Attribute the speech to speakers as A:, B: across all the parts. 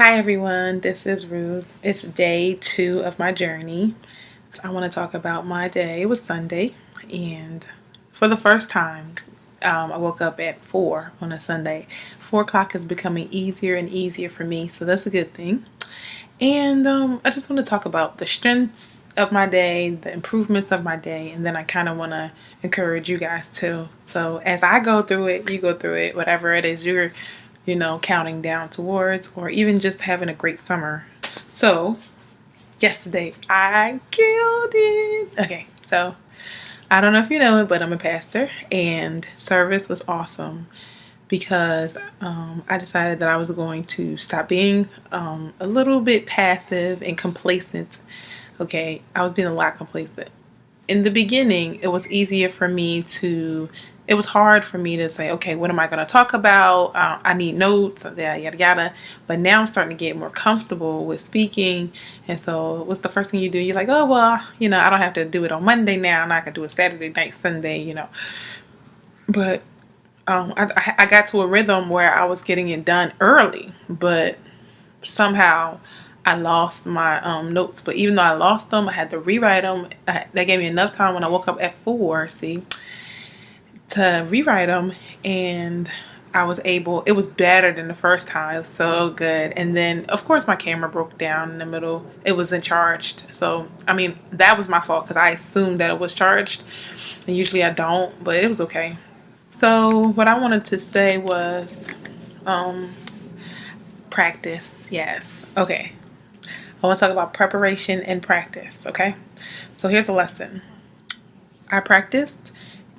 A: Hi everyone, this is Ruth. It's day 2 of my journey. I want to talk about my day. It was Sunday, and for the first time, I woke up at 4 on a Sunday. 4 o'clock is becoming easier and easier for me, so that's a good thing. And I just want to talk about the strengths of my day, the improvements of my day, and then I kind of want to encourage you guys too. So as I go through it, you go through it, whatever it is you're, counting down towards, or even just having a great summer. So yesterday I killed it. Okay, so I don't know if you know it, but I'm a pastor, and service was awesome because I decided that I was going to stop being a little bit passive and complacent. Okay, I was being a lot complacent. In the beginning, it was easier for me to, it was hard for me to say, okay, what am I going to talk about? I need notes, yada, yada, yada. But now I'm starting to get more comfortable with speaking. And so what's the first thing you do? You're like, oh, well, I don't have to do it on Monday now, and I can do it Saturday night, Sunday. But I got to a rhythm where I was getting it done early, but somehow I lost my notes. But even though I lost them, I had to rewrite them. That gave me enough time when I woke up at 4, to rewrite them, and I was able, it was better than the first time. It was so good. And then, of course, my camera broke down in the middle. It wasn't charged. So, that was my fault because I assumed that it was charged. And usually I don't, but it was okay. So what I wanted to say was practice. Yes. Okay. I want to talk about preparation and practice. Okay. So here's a lesson. I practiced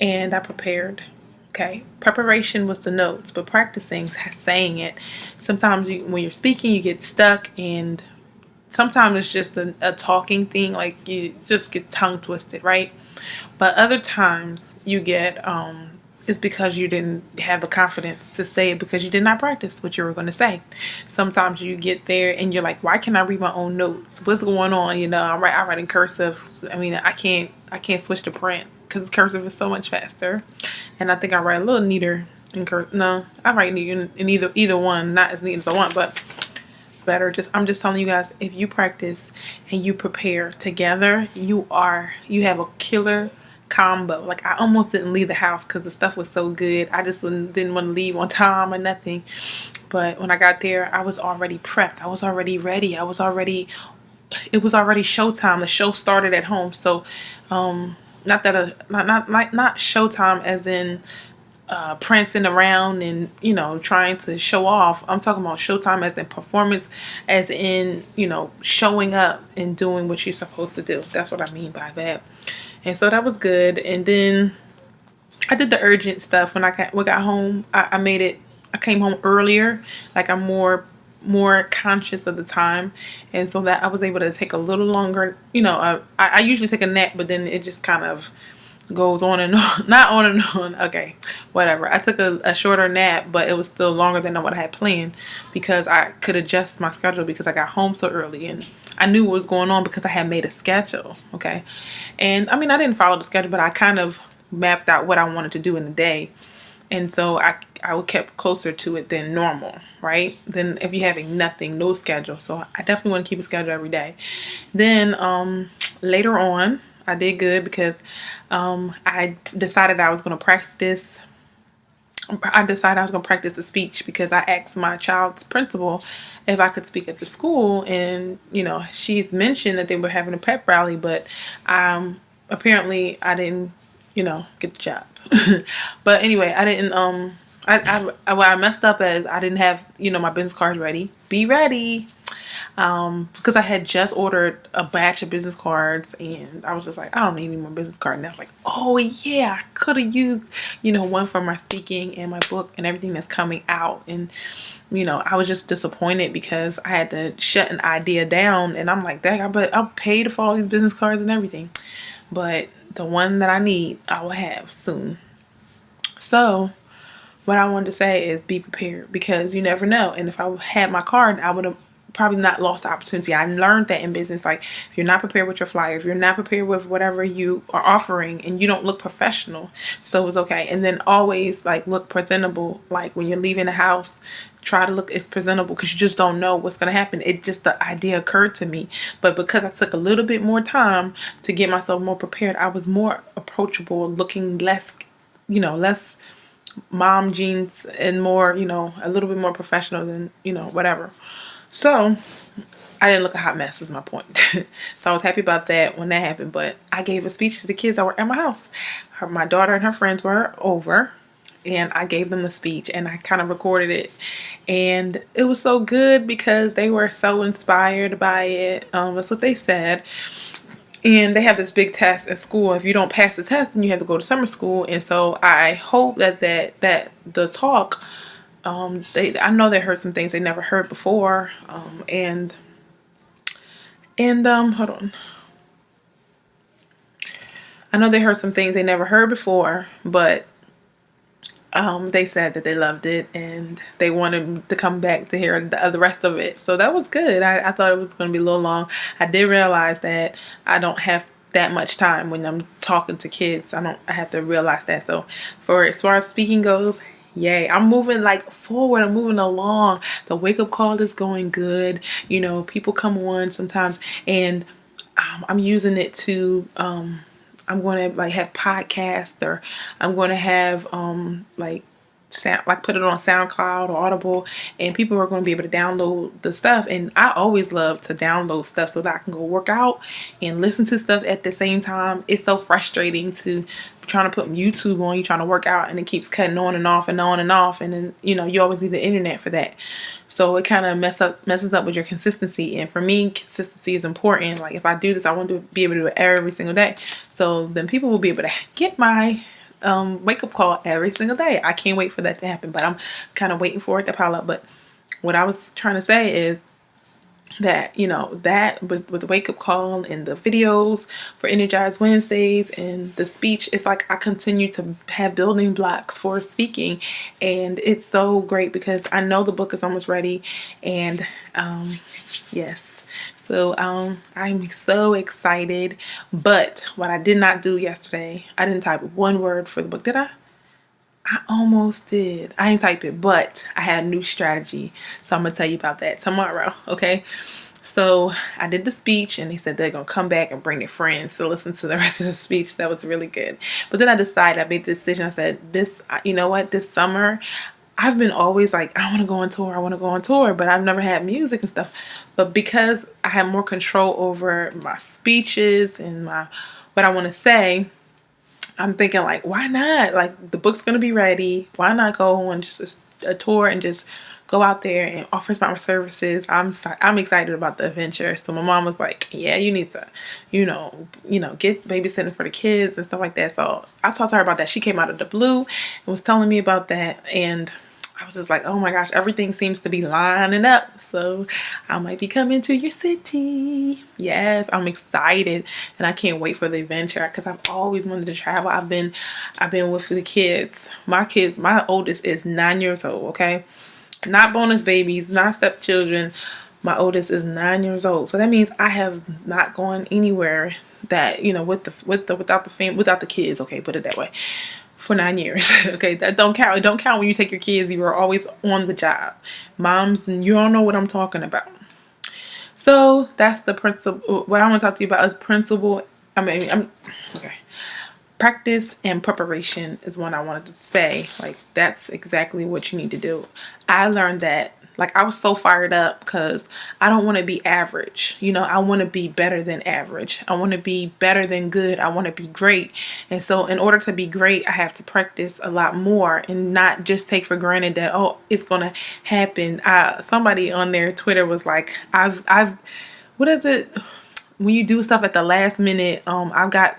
A: and I prepared. Okay. Preparation was the notes, but practicing, saying it. Sometimes when you're speaking, you get stuck, and sometimes it's just a talking thing. Like you just get tongue twisted, right? But other times you get it's because you didn't have the confidence to say it because you did not practice what you were going to say. Sometimes you get there and you're like, why can't I read my own notes? What's going on? I write in cursive. I can't switch to print because cursive is so much faster. And I think I write a little neater in cursive. No, I write neat in either one, not as neat as I want, but better. I'm just telling you guys, if you practice and you prepare together, you have a killer combo. Like, I almost didn't leave the house because the stuff was so good. I just didn't want to leave on time or nothing. But when I got there, I was already prepped. I was already ready. It was already showtime. The show started at home. So not showtime as in prancing around and trying to show off. I'm talking about showtime as in performance, as in showing up and doing what you're supposed to do. That's what I mean by that. And so that was good. And then I did the urgent stuff when I got home. I came home earlier. Like, I'm more conscious of the time, and so that I was able to take a little longer. I usually take a nap, but then it just kind of goes on and on. Not on and on. Okay, whatever. I took a shorter nap, but it was still longer than what I had planned because I could adjust my schedule because I got home so early and I knew what was going on because I had made a schedule. Okay, and I didn't follow the schedule, but I kind of mapped out what I wanted to do in the day, and so I kept closer to it than normal, right? Than if you're having no schedule. So I definitely want to keep a schedule every day. Then later on, I did good because I decided I was going to practice. I decided I was going to practice a speech because I asked my child's principal if I could speak at the school, and she's mentioned that they were having a pep rally, but apparently I didn't get the job. But anyway, I didn't what I messed up is I didn't have my business cards ready. Be ready. Because I had just ordered a batch of business cards, and I was just like, I don't need any more business cards. And I was like, oh yeah, I could have used, one for my speaking and my book and everything that's coming out. And, I was just disappointed because I had to shut an idea down, and I'm like, dang, I'll pay for all these business cards and everything. But the one that I need, I will have soon. So what I wanted to say is be prepared because you never know. And if I had my card, I would have probably not lost the opportunity. I learned that in business. Like, if you're not prepared with your flyer, if you're not prepared with whatever you are offering, and you don't look professional, so it was okay. And then always look presentable. Like when you're leaving the house, try to look as presentable because you just don't know what's going to happen. It just, the idea occurred to me. But because I took a little bit more time to get myself more prepared, I was more approachable, looking less, less mom jeans and more, a little bit more professional than, whatever. So I didn't look a hot mess is my point. So I was happy about that when that happened. But I gave a speech to the kids that were at my house. My daughter and her friends were over, and I gave them the speech, and I kind of recorded it, and it was so good because they were so inspired by it. That's what they said. And they have this big test at school. If you don't pass the test, then you have to go to summer school. And so I hope that the talk, I know they heard some things they never heard before. And hold on. I know they heard some things they never heard before, but they said that they loved it and they wanted to come back to hear the rest of it. So that was good. I thought it was going to be a little long. I did realize that I don't have that much time when I'm talking to kids. I have to realize that. So as far as speaking goes, yay, I'm moving like forward. I'm moving along. The wake up call is going good. People come on sometimes, and I'm using it to I'm going to like have podcasts, or I'm going to have put it on SoundCloud or Audible, and people are going to be able to download the stuff. And I always love to download stuff so that I can go work out and listen to stuff at the same time. It's so frustrating to trying to put YouTube on, you trying to work out, and it keeps cutting on and off and on and off, and then you always need the internet for that. So it kind of messes up with your consistency. And for me, consistency is important. Like if I do this, I want to be able to do it every single day. So then people will be able to get my wake up call every single day. I can't wait for that to happen, but I'm kind of waiting for it to pile up. But what I was trying to say is that that with the wake up call and the videos for Energized Wednesdays and the speech, it's like I continue to have building blocks for speaking, and it's so great because I know the book is almost ready. And yes, so I'm so excited. But what I did not do yesterday, I didn't type one word for the book. Did I? I almost did. I didn't type it, but I had a new strategy. So I'm going to tell you about that tomorrow, okay? So I did the speech, and they said they're going to come back and bring their friends to listen to the rest of the speech. That was really good. But then I made the decision. I said, you know what, this summer, I've been always like, I want to go on tour, but I've never had music and stuff. But because I have more control over my speeches and what I want to say, I'm thinking like, why not? Like the book's going to be ready. Why not go on just a tour and just go out there and offer my services? I'm excited about the adventure. So my mom was like, yeah, you need to, get babysitting for the kids and stuff like that. So I talked to her about that. She came out of the blue and was telling me about that. And I was just like, oh my gosh, everything seems to be lining up. So I might be coming to your city. Yes, I'm excited, and I can't wait for the adventure because I've always wanted to travel. I've been with the kids. My oldest is 9 years old. Okay, not bonus babies, not stepchildren. My oldest is 9 years old. So that means I have not gone anywhere that without the kids. Okay, put it that way. For 9 years. Okay, that don't count. Don't count when you take your kids. You are always on the job. Moms, you don't know what I'm talking about. So that's the principle. What I want to talk to you about is principle. Okay. Practice and preparation is what I wanted to say. Like that's exactly what you need to do. I learned that. Like I was so fired up because I don't want to be average. I want to be better than average. I want to be better than good. I want to be great. And so in order to be great, I have to practice a lot more and not just take for granted that, oh, it's going to happen. Somebody on their Twitter was like, what is it? When you do stuff at the last minute, I've got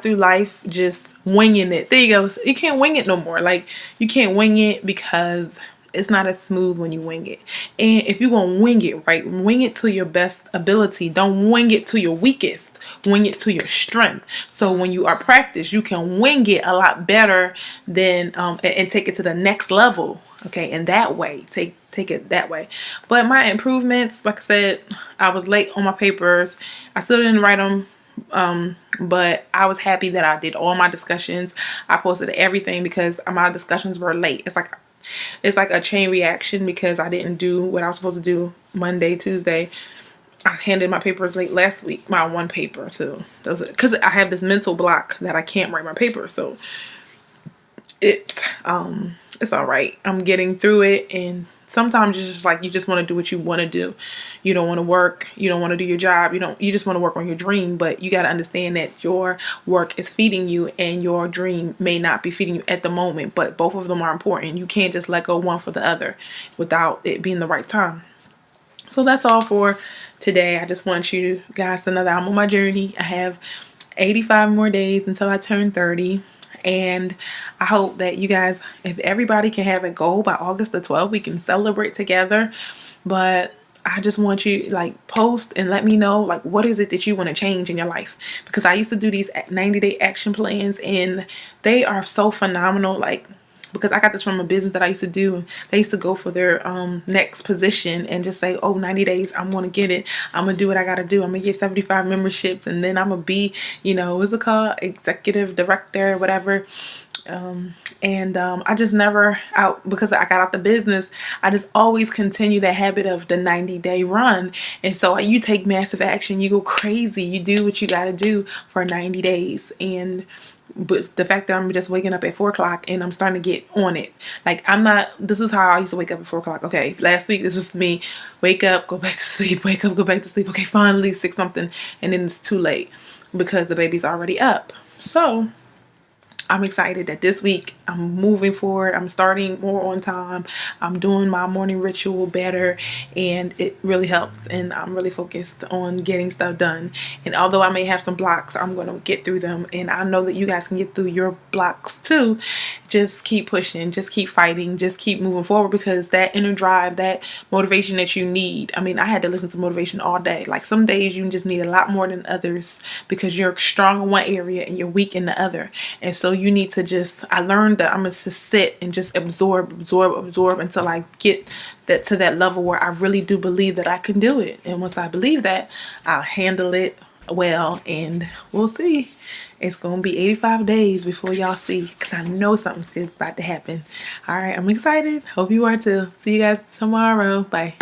A: through life just winging it. There you go. You can't wing it no more. Like you can't wing it because it's not as smooth when you wing it. And if you're going to wing it, right, wing it to your best ability. Don't wing it to your weakest. Wing it to your strength. So when you are practiced, you can wing it a lot better than and take it to the next level. Okay, and that way, take it that way. But my improvements, like I said, I was late on my papers. I still didn't write them. But I was happy that I did all my discussions. I posted everything because my discussions were late. It's like it's like a chain reaction because I didn't do what I was supposed to do Monday, Tuesday. I handed my papers late last week, my one paper. So those, because I have this mental block that I can't write my paper. So it's all right. I'm getting through it, and sometimes it's just like you just want to do what you want to do. You don't want to work, you don't want to do your job, you just want to work on your dream, but you got to understand that your work is feeding you and your dream may not be feeding you at the moment, but both of them are important. You can't just let go one for the other without it being the right time. So that's all for today. I just want you guys to know that I'm on my journey. I have 85 more days until I turn 30. And I hope that you guys, if everybody can have a goal by August the 12th, we can celebrate together. But I just want you like post and let me know like what is it that you want to change in your life, because I used to do these 90-day action plans and they are so phenomenal. Like, because I got this from a business that I used to do. They used to go for their next position and just say, oh, 90 days, I'm going to get it. I'm going to do what I got to do. I'm going to get 75 memberships, and then I'm going to be, what's it called? Executive director, whatever. I just never because I got out the business, I just always continue that habit of the 90-day run. And so you take massive action, you go crazy, you do what you got to do for 90 days. But the fact that I'm just waking up at 4 o'clock and I'm starting to get on it. Like, this is how I used to wake up at 4 o'clock. Okay, last week this was me. Wake up, go back to sleep, wake up, go back to sleep. Okay, finally 6 something, and then it's too late because the baby's already up. So I'm excited that this week I'm moving forward. I'm starting more on time. I'm doing my morning ritual better, and it really helps. And I'm really focused on getting stuff done. And although I may have some blocks, I'm going to get through them. And I know that you guys can get through your blocks too. Just keep pushing, just keep fighting, just keep moving forward, because that inner drive, that motivation that you need. I mean, I had to listen to motivation all day. Like, some days you just need a lot more than others because you're strong in one area and you're weak in the other. And so you need to I learned that I'm going to sit and just absorb until I get to that level where I really do believe that I can do it. And once I believe that, I'll handle it well, and we'll see. It's going to be 85 days before y'all see, because I know something's good about to happen. All right, I'm excited. Hope you are too. See you guys tomorrow. Bye.